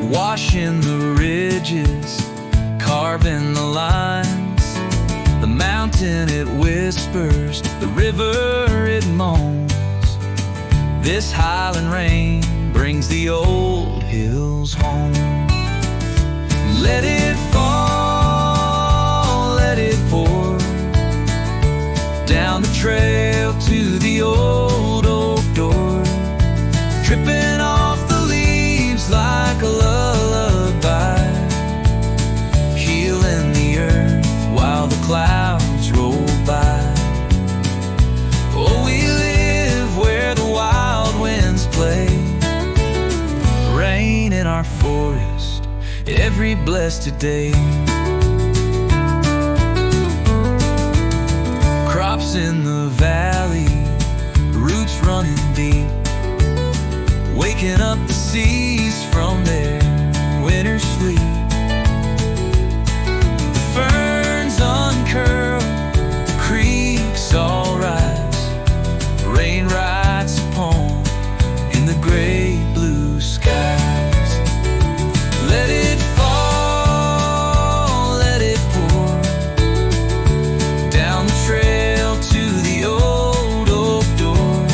washing the ridges, carving the lines. The mountain it whispers, the river it moans. This highland rain brings the old hills home. Let it fall, let it pour down the trail to the old oak door, dripping off the leaves like a lullaby, healing the earth while the clouds roll by. Oh, we live where the wild winds play, rain in our forest every blessed day. Crops in the valley, roots running deep, waking up the seas from their winter sleep. The ferns uncurl, the creeks all rise, rain writes a poem in the gray blue skies. Let it fall, let it pour down the trail to the old oak door,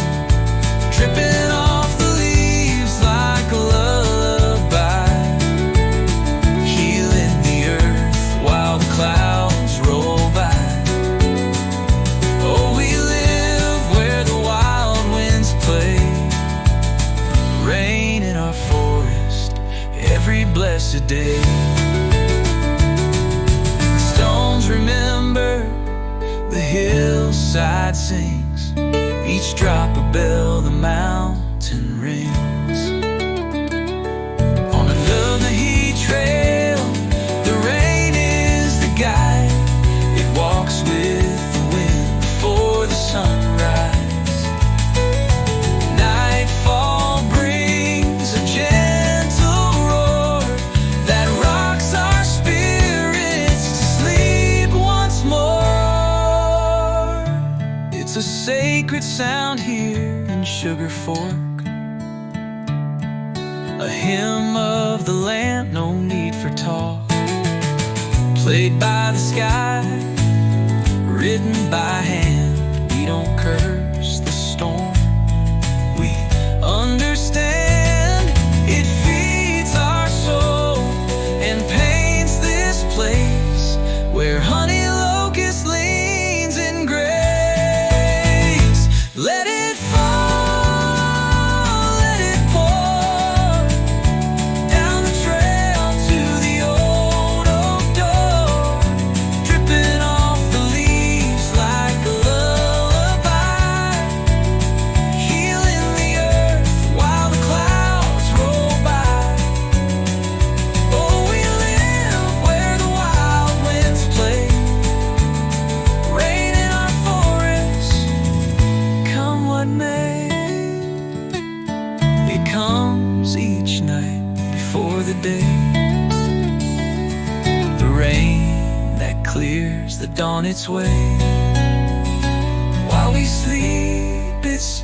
dripping off the leaves like a lullaby, healing the earth while the clouds roll by. Oh, we live where the wild winds play, rain in our forest every blessed day. The stones remember, the hillside sings, each drop a bell the mountain rings. On Nvnehi Trail, the rain is the guide. It walks with the wind before the sunrise. Nightfall brings a gentle roar that rocks our spirits to sleep once more. It's a sacred sound here in Sugarfork, a hymn of the land, no need for talk. Played by the sky, written by hand. We don't curse the storm, we understand. It feeds our soul and paints this place where honey locust leans in grace. Let it fall, let it pour down the trail to the old oak door, dripping off the leaves like a lullaby, healing the earth while the clouds roll by. Oh, we live where the wild winds play, rain in our forest, come what may. It comes each night before the day, the rain that clears the dawn its way. While we sleep, it's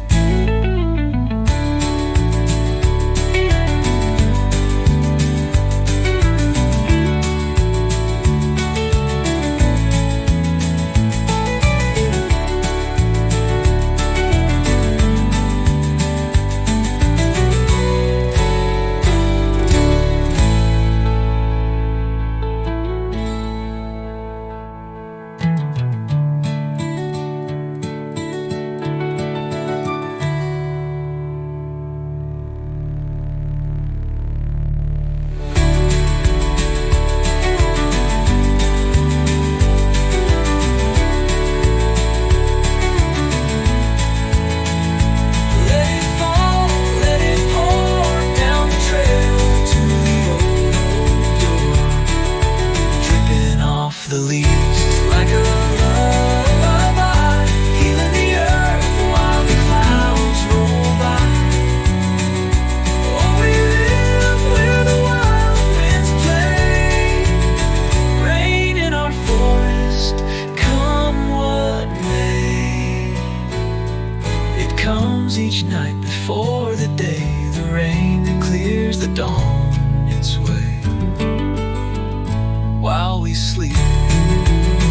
let it fall, let it pour down the trail to the old door, dripping off the leaves like a lullaby, healing the earth while the clouds roll by. Oh, we live where the wild winds play, rain in our forest, come what may. It comes each night before the day, the rain that clears the dawn its way while we sleep.